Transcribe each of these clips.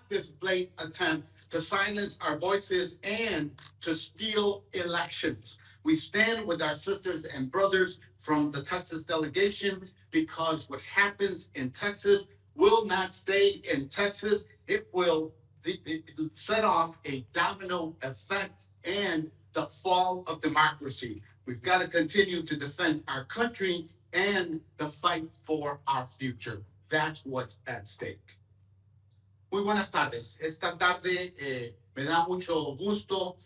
this blatant attempt to silence our voices and to steal elections. We stand with our sisters and brothers from the Texas delegation because what happens in Texas will not stay in Texas. It will set off a domino effect and the fall of democracy. We've got to continue to defend our country and the fight for our future. That's what's at stake. Muy buenas tardes. Esta tarde me da mucho gusto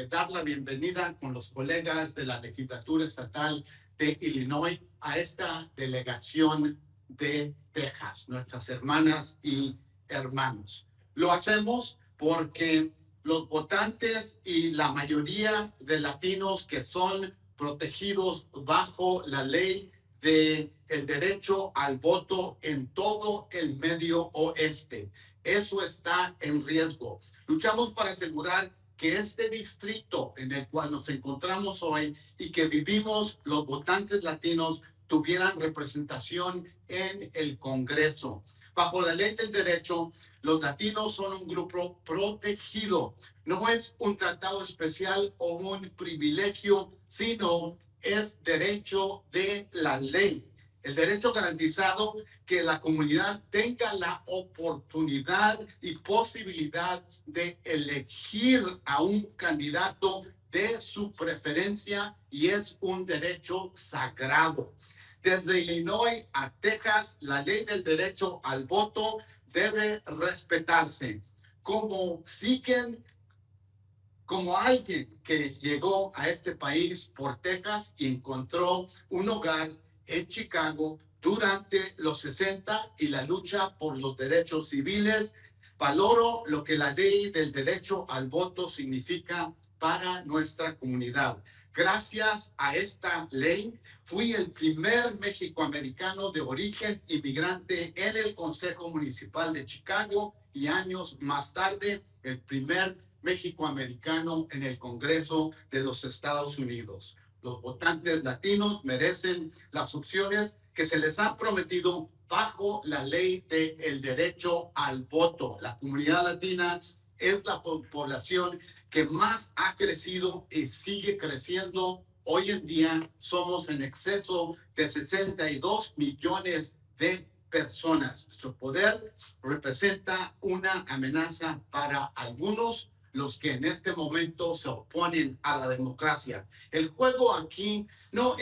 dar la bienvenida con los colegas de la legislatura estatal de Illinois a esta delegación de Texas, nuestras hermanas y hermanos. Lo hacemos porque los votantes y la mayoría de latinos que son protegidos bajo la ley del derecho al voto en todo el medio oeste. Eso está en riesgo. Luchamos para asegurar que este distrito en el cual nos encontramos hoy y que vivimos los votantes latinos tuvieran representación en el Congreso. Bajo la ley del derecho, los latinos son un grupo protegido. No es un tratado especial o un privilegio, sino es derecho de la ley. El derecho garantizado que la comunidad tenga la oportunidad y posibilidad de elegir a un candidato de su preferencia y es un derecho sagrado. Desde Illinois a Texas, la ley del derecho al voto debe respetarse. Como alguien que llegó a este país por Texas y encontró un hogar en Chicago durante los 60 y la lucha por los derechos civiles, valoro lo que la ley del derecho al voto significa para nuestra comunidad. Gracias a esta ley, fui el primer mexicoamericano de origen inmigrante en el Consejo Municipal de Chicago y años más tarde, el primer mexicoamericano en el Congreso de los Estados Unidos. Los votantes latinos merecen las opciones que se les han prometido bajo la ley del derecho al voto. La comunidad latina es la población que más ha crecido y sigue creciendo. Hoy en día somos en exceso de 62 millones de personas. Nuestro poder representa una amenaza para algunos, los que en este momento se oponen a la democracia. El juego aquí no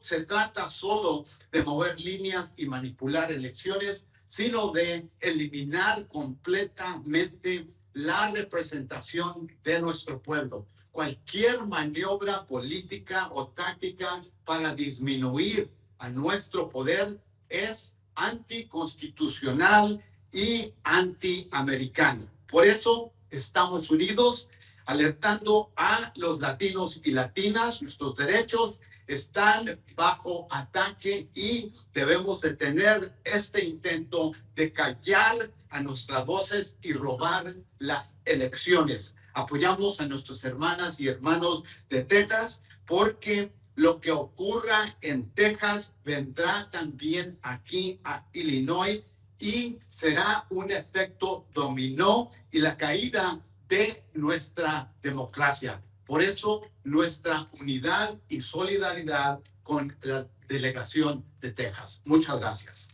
se trata solo de mover líneas y manipular elecciones, sino de eliminar completamente la representación de nuestro pueblo. Cualquier maniobra política o táctica para disminuir a nuestro poder es anticonstitucional y antiamericano. Por eso estamos unidos, alertando a los latinos y latinas. Nuestros derechos están bajo ataque y debemos detener este intento de callar a nuestras voces y robar las elecciones. Apoyamos a nuestras hermanas y hermanos de Texas porque lo que ocurra en Texas vendrá también aquí a Illinois y será un efecto dominó y la caída de nuestra democracia. Por eso, nuestra unidad y solidaridad con la delegación de Texas. Muchas gracias.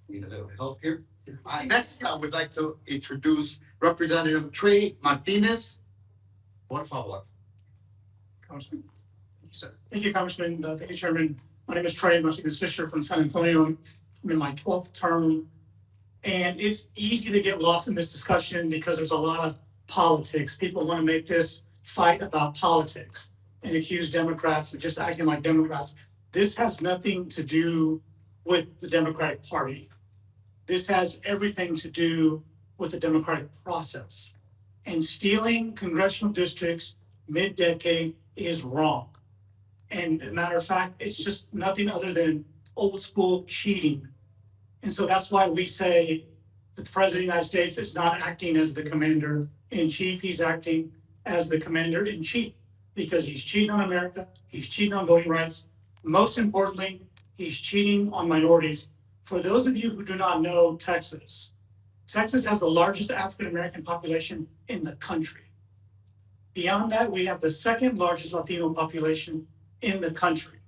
Need a little help here. Next, I would like to introduce Representative Trey Martinez. Por favor. Congressman. Thank you, sir. Thank you, Congressman. Thank you, Chairman. My name is Trey Martinez-Fisher from San Antonio. I'm in my 12th term, and it's easy to get lost in this discussion because there's a lot of politics. People want to make this fight about politics and accuse Democrats of just acting like Democrats. This has nothing to do with the Democratic Party. This has everything to do with the democratic process. And stealing congressional districts mid-decade is wrong. And as a matter of fact, it's just nothing other than old school cheating. And so that's why we say that the President of the United States is not acting as the commander in chief, he's acting as the commander in chief. because he's cheating on America, he's cheating on voting rights. Most importantly, he's cheating on minorities. For those of you who do not know Texas, Texas has the largest African-American population in the country. Beyond that, we have the second largest Latino population in the country.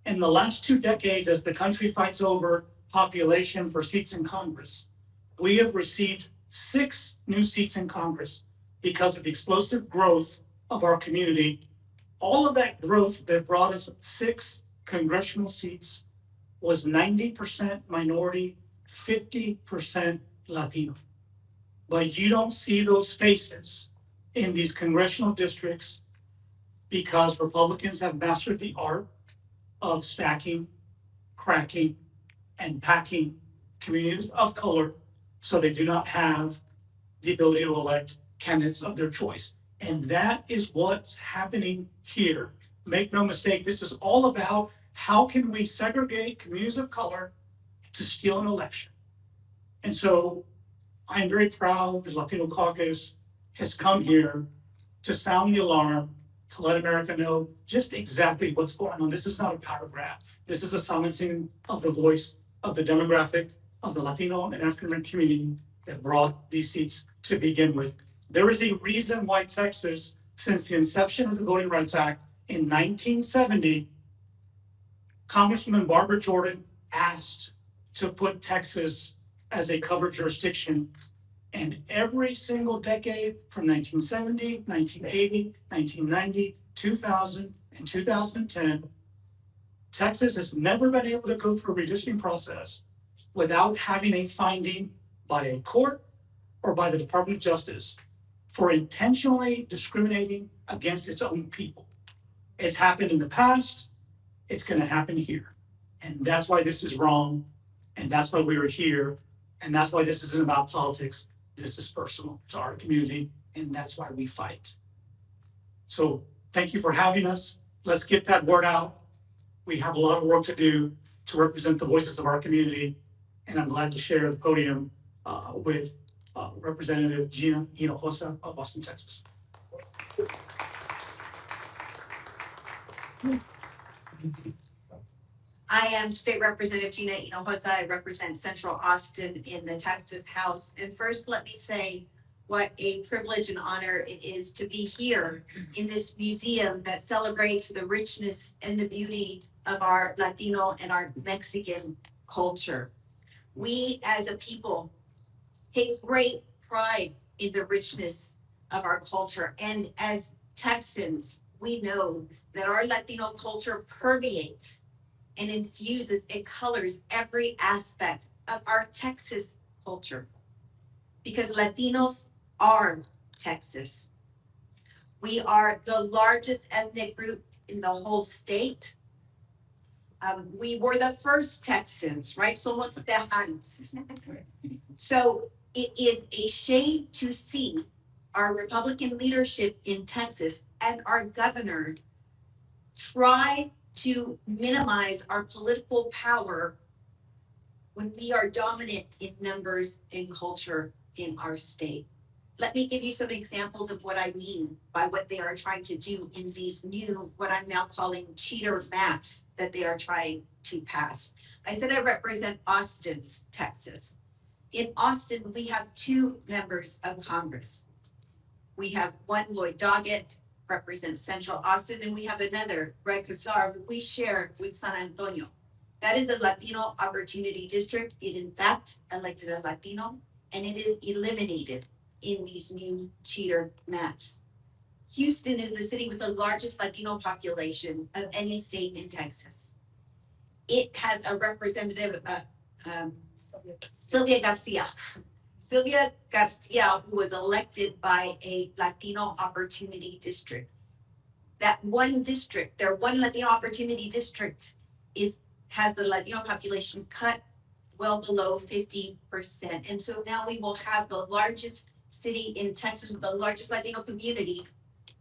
In the last 2 decades, as the country fights over population for seats in Congress, we have received 6 new seats in Congress because of the explosive growth of our community. All of that growth that brought us 6 congressional seats was 90% minority, 50% Latino. But you don't see those faces in these congressional districts because Republicans have mastered the art of stacking, cracking, and packing communities of color so they do not have the ability to elect candidates of their choice. And that is what's happening here. Make no mistake, this is all about how can we segregate communities of color to steal an election. And so I'm very proud the Latino Caucus has come here to sound the alarm, to let America know just exactly what's going on. This is not a power grab. This is a silencing of the voice of the demographic of the Latino and African American community that brought these seats to begin with. There is a reason why Texas, since the inception of the Voting Rights Act in 1970, Congresswoman Barbara Jordan asked to put Texas as a covered jurisdiction. And every single decade from 1970, 1980, 1990, 2000, and 2010, Texas has never been able to go through a redistricting process without having a finding by a court or by the Department of Justice for intentionally discriminating against its own people. It's happened in the past, it's gonna happen here. And that's why this is wrong, and that's why we are here, and that's why this isn't about politics. This is personal to our community, and that's why we fight. So thank you for having us. Let's get that word out. We have a lot of work to do to represent the voices of our community, and I'm glad to share the podium with Representative Gina Inosa of Austin, Texas. I am State Representative Gina Inosa. I represent Central Austin in the Texas House. And first, let me say what a privilege and honor it is to be here in this museum that celebrates the richness and the beauty of our Latino and our Mexican culture. We as a people take great pride in the richness of our culture. And as Texans, we know that our Latino culture permeates and infuses, it colors every aspect of our Texas culture. Because Latinos are Texas. We are the largest ethnic group in the whole state. We were the first Texans, right? Somos tejanos. So it is a shame to see our Republican leadership in Texas and our governor try to minimize our political power when we are dominant in numbers and culture in our state. Let me give you some examples of what I mean by what they are trying to do in these new, what I'm now calling cheater maps that they are trying to pass. I said I represent Austin, Texas. In Austin, we have 2 members of Congress. We have one, Lloyd Doggett, represents Central Austin, and we have another, Greg Casar, who we share with San Antonio. That is a Latino opportunity district. It in fact elected a Latino, and it is eliminated in these new cheater maps. Houston is the city with the largest Latino population of any state in Texas. It has a representative, Sylvia Garcia. Sylvia Garcia, who was elected by a Latino opportunity district. That one district, their one Latino opportunity district has the Latino population cut well below 50%. And so now we will have the largest city in Texas with the largest Latino community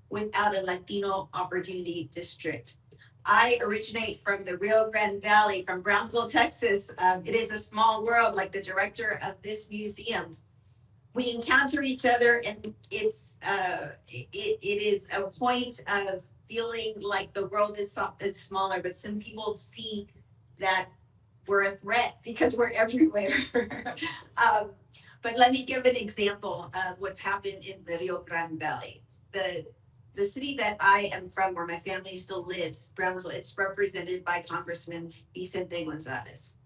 without a Latino opportunity district. I originate from the Rio Grande Valley, from Brownsville, Texas. It is a small world, like the director of this museum. We encounter each other, and it is a point of feeling like the world is smaller, but some people see that we're a threat because we're everywhere. But let me give an example of what's happened in the Rio Grande Valley. The city that I am from, where my family still lives, Brownsville, it's represented by Congressman Vicente Gonzalez.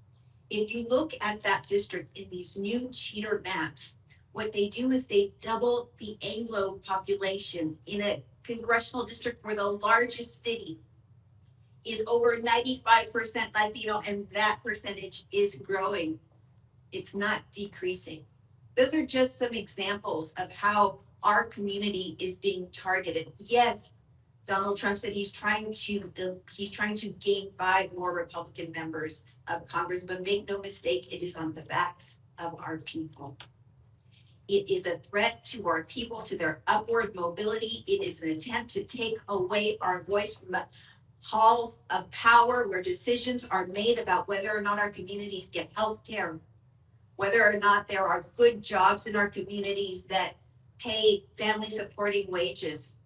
If you look at that district in these new cheater maps, what they do is they double the Anglo population in a congressional district where the largest city is over 95% Latino, and that percentage is growing. It's not decreasing. Those are just some examples of how our community is being targeted. Yes, Donald Trump said he's trying to gain 5 more Republican members of Congress, but make no mistake, it is on the backs of our people. It is a threat to our people, to their upward mobility. It is an attempt to take away our voice from the halls of power where decisions are made about whether or not our communities get health care, whether or not there are good jobs in our communities that pay family supporting wages,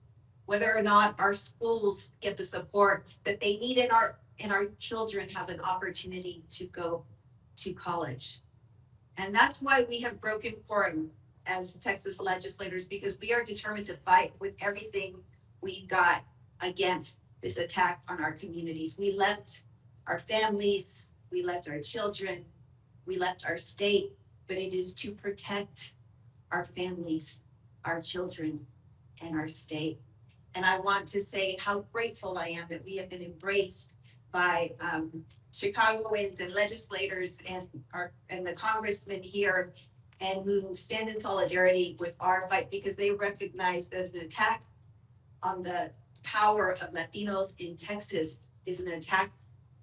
whether or not our schools get the support that they need, and our children have an opportunity to go to college. And that's why we have broken quorum as Texas legislators, because we are determined to fight with everything we've got against this attack on our communities. We left our families, we left our children, we left our state, but it is to protect our families, our children, and our state. And I want to say how grateful I am that we have been embraced by Chicagoans and legislators and the congressmen here, and who stand in solidarity with our fight, because they recognize that an attack on the power of Latinos in Texas is an attack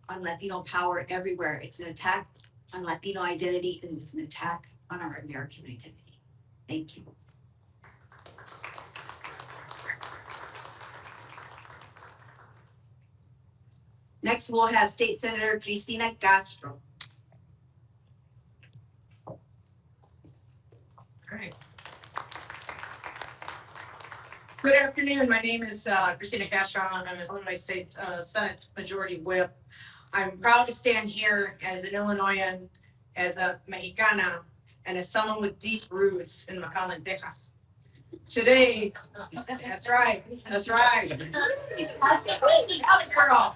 on Latino power everywhere. It's an attack on Latino identity, and it's an attack on our American identity. Thank you. Next, we'll have State Senator Christina Castro. All right. Good afternoon. My name is Christina Castro. I'm an Illinois State Senate Majority Whip. I'm proud to stand here as an Illinoisan, as a Mexicana, and as someone with deep roots in McAllen, Texas. Today, that's right. Girl.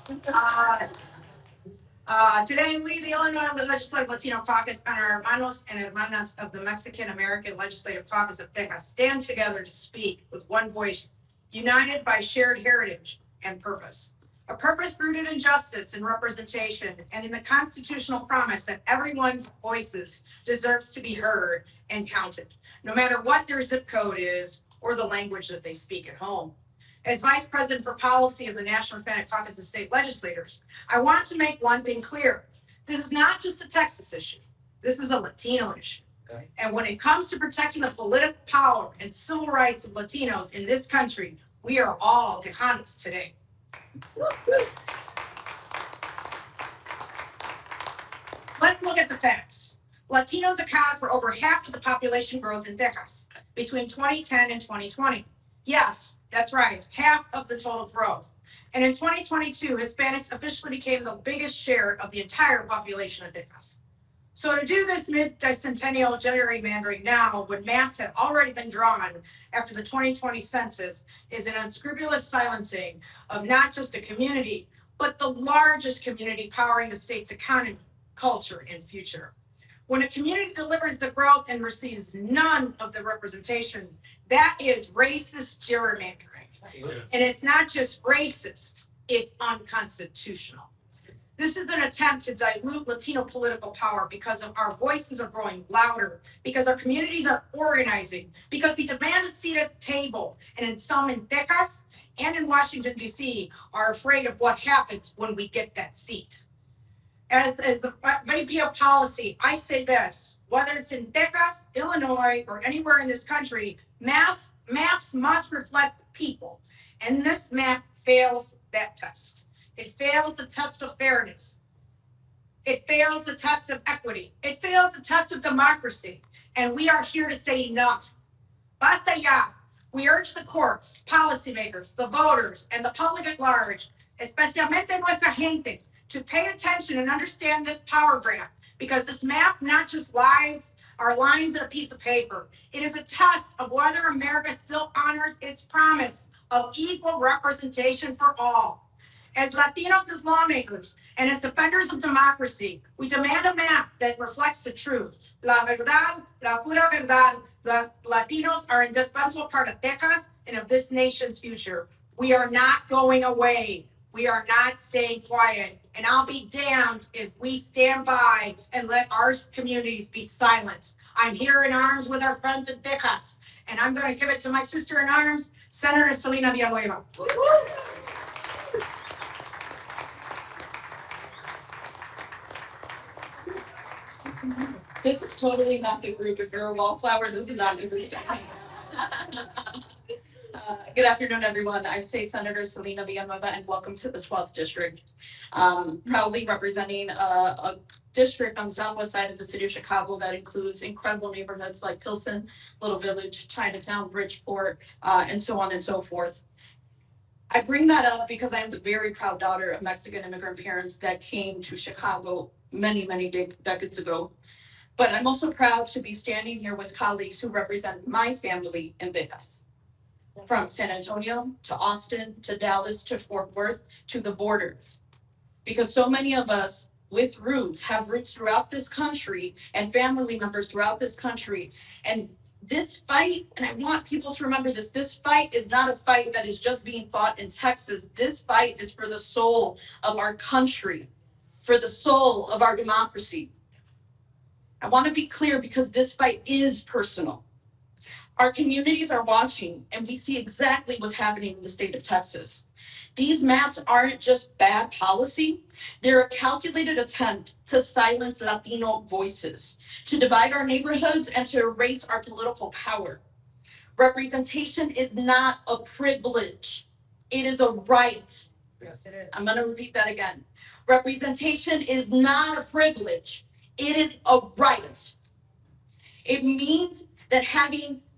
Today, we, the Illinois Legislative Latino Caucus, and our hermanos and hermanas of the Mexican American Legislative Caucus of Texas stand together to speak with one voice, united by shared heritage and purpose. A purpose rooted in justice and representation, and in the constitutional promise that everyone's voices deserves to be heard and counted, no matter what their zip code is or the language that they speak at home. As Vice President for Policy of the National Hispanic Caucus of State Legislators, I want to make one thing clear. This is not just a Texas issue. This is a Latino issue. Okay. And when it comes to protecting the political power and civil rights of Latinos in this country, we are all Tejanos today. Let's look at the facts. Latinos account for over half of the population growth in Texas between 2010 and 2020. Yes, that's right, half of the total growth. And in 2022, Hispanics officially became the biggest share of the entire population of Texas. So to do this mid-decennial gerrymandering now, when maps had already been drawn after the 2020 census, is an unscrupulous silencing of not just a community, but the largest community powering the state's economy, culture, and future. When a community delivers the growth and receives none of the representation, that is racist gerrymandering. And it's not just racist, it's unconstitutional. This is an attempt to dilute Latino political power because of our voices are growing louder, because our communities are organizing, because we demand a seat at the table, and in some in Texas and in Washington, D.C. are afraid of what happens when we get that seat. As the VP of policy, I say this: whether it's in Texas, Illinois, or anywhere in this country, maps must reflect the people. And this map fails that test. It fails the test of fairness. It fails the test of equity. It fails the test of democracy. And we are here to say enough. Basta ya. We urge the courts, policymakers, the voters, and the public at large, especialmente nuestra gente, to pay attention and understand this power grab, because this map not just are lines on a piece of paper. It is a test of whether America still honors its promise of equal representation for all. As Latinos, as lawmakers, and as defenders of democracy, we demand a map that reflects the truth. La verdad, la pura verdad. The Latinos are an indispensable part of Texas and of this nation's future. We are not going away. We are not staying quiet. And I'll be damned if we stand by and let our communities be silent. I'm here in arms with our friends in Texas, and I'm going to give it to my sister in arms, Senator Selena Viamova. This is totally not the group. If you're a wallflower, this is not the group. Good afternoon, everyone. I'm State Senator Selena Viamova, and welcome to the 12th District. Proudly representing a district on the southwest side of the city of Chicago that includes incredible neighborhoods like Pilsen, Little Village, Chinatown, Bridgeport, and so on and so forth. I bring that up because I am the very proud daughter of Mexican immigrant parents that came to Chicago many, many decades ago. But I'm also proud to be standing here with colleagues who represent my family in Vegas. From San Antonio to Austin to Dallas to Fort Worth to the border. Because so many of us with roots have roots throughout this country and family members throughout this country. And this fight, and I want people to remember this fight is not a fight that is just being fought in Texas. This fight is for the soul of our country, for the soul of our democracy. I want to be clear because this fight is personal. Our communities are watching, and we see exactly what's happening in the state of Texas. These maps aren't just bad policy. They're a calculated attempt to silence Latino voices, to divide our neighborhoods, and to erase our political power. Representation is not a privilege. It is a right. Yes, it is. I'm going to repeat that again. Representation is not a privilege. It is a right. It means that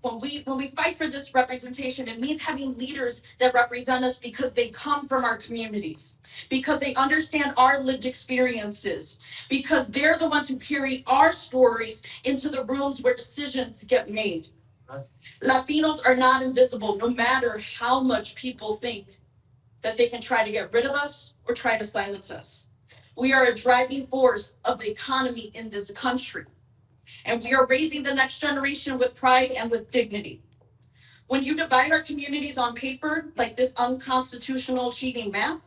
when we fight for this representation, it means having leaders that represent us because they come from our communities, because they understand our lived experiences, because they're the ones who carry our stories into the rooms where decisions get made. Right. Latinos are not invisible, no matter how much people think that they can try to get rid of us or try to silence us. We are a driving force of the economy in this country. And we are raising the next generation with pride and with dignity. When you divide our communities on paper, like this unconstitutional cheating map,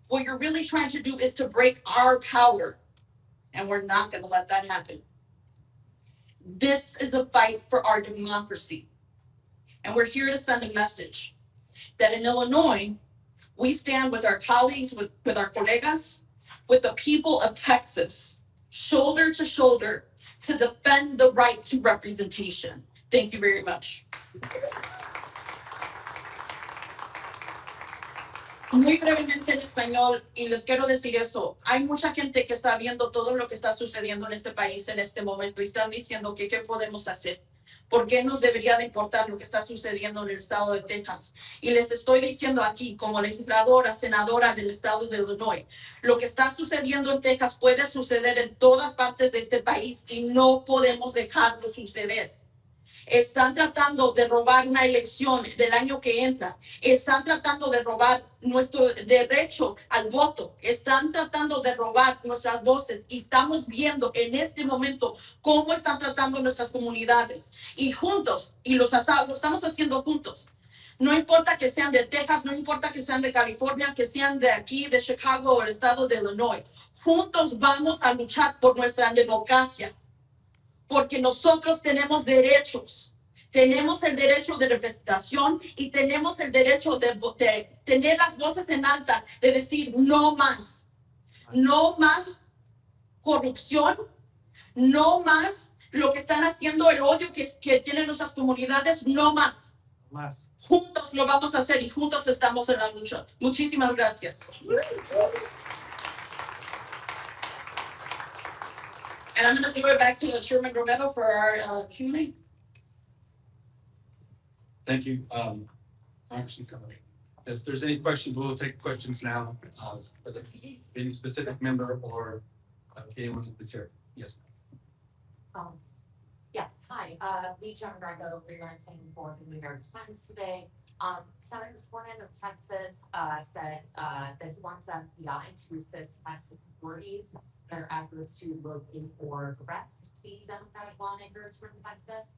what you're really trying to do is to break our power. And we're not going to let that happen. This is a fight for our democracy. And we're here to send a message that in Illinois, we stand with our colleagues, with our colegas, with the people of Texas, shoulder to shoulder, to defend the right to representation. Thank you very much. Muy brevemente en español, y les quiero decir eso. Hay mucha gente que está viendo todo lo que está sucediendo en este país en este momento y están diciendo que qué podemos hacer. ¿Por qué nos debería de importar lo que está sucediendo en el estado de Texas? Y les estoy diciendo aquí, como legisladora, senadora del estado de Illinois, lo que está sucediendo en Texas puede suceder en todas partes de este país y no podemos dejarlo suceder. Están tratando de robar una elección del año que entra. Están tratando de robar nuestro derecho al voto. Están tratando de robar nuestras voces. Y estamos viendo en este momento cómo están tratando nuestras comunidades. Y juntos, y lo estamos haciendo juntos. No importa que sean de Texas, no importa que sean de California, que sean de aquí, de Chicago o el estado de Illinois. Juntos vamos a luchar por nuestra democracia. Porque nosotros tenemos derechos. Tenemos el derecho de representación y tenemos el derecho de tener las voces en alta, de decir no más. No más corrupción, no más lo que están haciendo, el odio que tienen nuestras comunidades, no más. Más. Juntos lo vamos a hacer y juntos estamos en la lucha. Muchísimas gracias. And I'm going to give it back to Chairman Romero for our Q&A. Thank you. Congressman Connolly. If there's any questions, we'll take questions now. Whether any specific member or anyone that's here. Yes. Yes, hi, Lee John Greco, freelancing for the New York Times today. Senator Cornyn of Texas, said, that he wants the FBI to assist Texas authorities in their efforts to locate or arrest the Democratic lawmakers from Texas.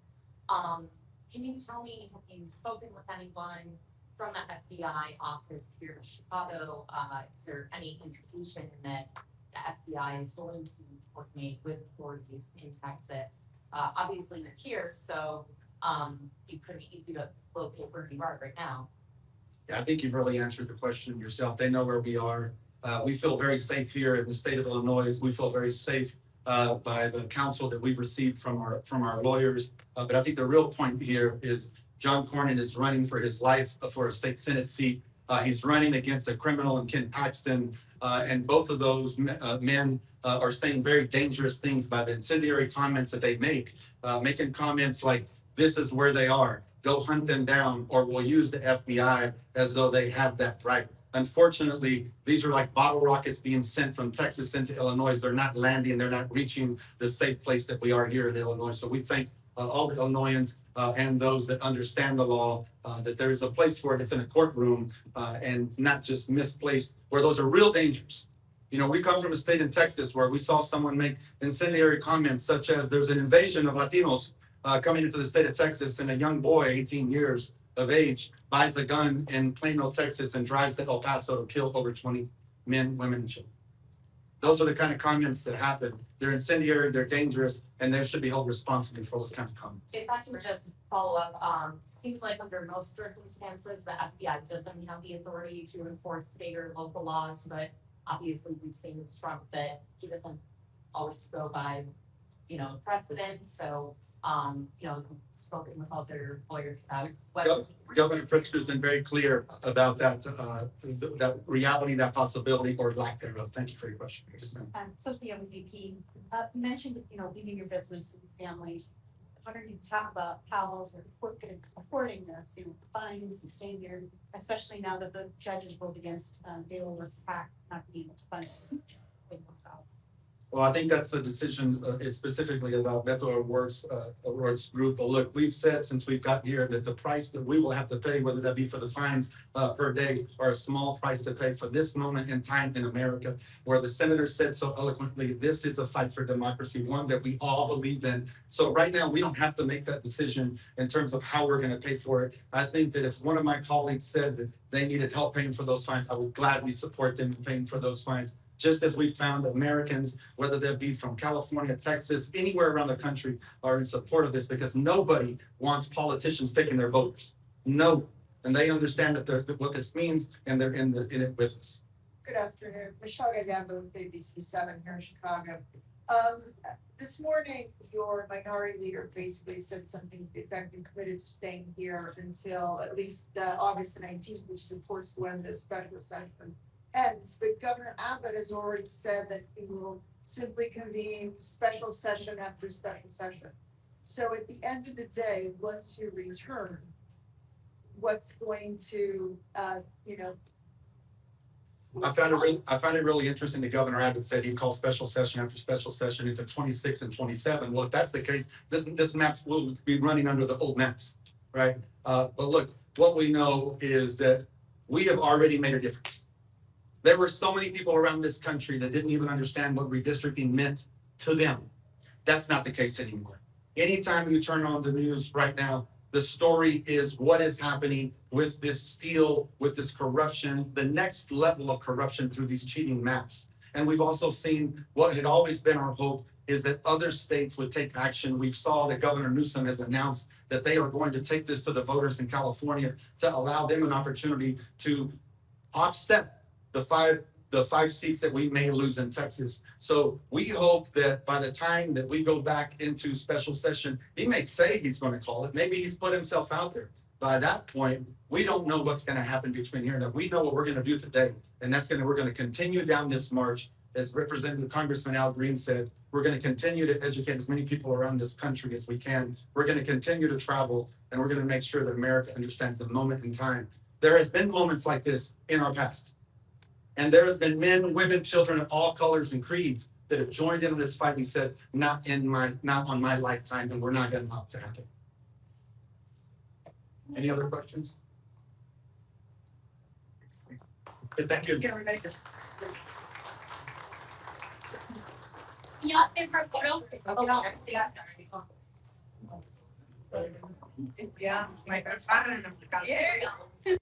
Can you tell me, have you spoken with anyone from the FBI office here in Chicago? Is there any indication that the FBI is going to coordinate with authorities in Texas? Obviously they're here, so it's pretty easy to locate where you are right now. Yeah, I think you've really answered the question yourself. They know where we are. We feel very safe here in the state of Illinois. We feel very safe by the counsel that we've received from our lawyers. But I think the real point here is John Cornyn is running for his life for a state Senate seat. He's running against a criminal and Ken Paxton, and both of those men are saying very dangerous things by the incendiary comments that they make, making comments like, this is where they are, go hunt them down, or we'll use the FBI as though they have that right. Unfortunately, these are like bottle rockets being sent from Texas into Illinois. They're not landing, they're not reaching the safe place that we are here in Illinois. So we thank all the Illinoisans and those that understand the law, that there is a place for it. It's in a courtroom and not just misplaced, where those are real dangers. You know, we come from a state in Texas where we saw someone make incendiary comments such as there's an invasion of Latinos coming into the state of Texas, and a young boy, 18 years of age, buys a gun in Plano, Texas, and drives to El Paso to kill over 20 men, women, and children. Those are the kind of comments that happen. They're incendiary, they're dangerous, and they should be held responsible for those kinds of comments. If I can just follow up, it seems like under most circumstances, the FBI doesn't have the authority to enforce state or local laws, but obviously we've seen with Trump that he doesn't always go by, precedent. So, spoken with other lawyers about whether Governor Pritzker's been very clear about that, that reality, that possibility, or lack thereof. Thank you for your question. Sophia with VP, you mentioned, leaving your business and family. I wonder if you could talk about how those are affording us, fines and staying here, especially now that the judges ruled against Baylor with PAC not being able to fund it. Well, I think that's the decision is specifically about Beto O'Rourke's group. But look, we've said since we've got here that the price that we will have to pay, whether that be for the fines per day or a small price to pay for this moment in time in America, where the senator said so eloquently, this is a fight for democracy, one that we all believe in. So right now, we don't have to make that decision in terms of how we're going to pay for it. I think that if one of my colleagues said that they needed help paying for those fines, I would gladly support them in paying for those fines. Just as we found Americans, whether they be from California, Texas, anywhere around the country, are in support of this, because nobody wants politicians picking their voters. No, and they understand that what this means, and they're in it with us. Good afternoon, Michelle Gagamba with ABC7 here in Chicago. This morning, your minority leader basically said something to the effect and committed to staying here until at least August 19th, which is of course when the special session ends. But Governor Abbott has already said that he will simply convene special session after special session. So at the end of the day, once you return, what's going to, I found it really interesting that Governor Abbott said he'd call special session after special session into 26 and 27. Well, if that's the case, this map will be running under the old maps, right? But look, what we know is that we have already made a difference. There were so many people around this country that didn't even understand what redistricting meant to them. That's not the case anymore. Anytime you turn on the news right now, the story is what is happening with this steal, with this corruption, the next level of corruption through these cheating maps. And we've also seen what had always been our hope is that other states would take action. We saw that Governor Newsom has announced that they are going to take this to the voters in California to allow them an opportunity to offset the five seats that we may lose in Texas. So we hope that by the time that we go back into special session, he may say he's going to call it. Maybe he's put himself out there. By that point, we don't know what's going to happen between here and there. We know what we're going to do today, and we're going to continue down this march. As Representative Congressman Al Green said, we're going to continue to educate as many people around this country as we can. We're going to continue to travel, and we're gonna make sure that America understands the moment in time. There has been moments like this in our past. And there has been men, women, children of all colors and creeds that have joined in this fight and said, not on my lifetime, and we're not gonna allow it to happen. Any other questions? Okay, thank you. Yeah, in for a photo. Yes, my grandfather. There you go.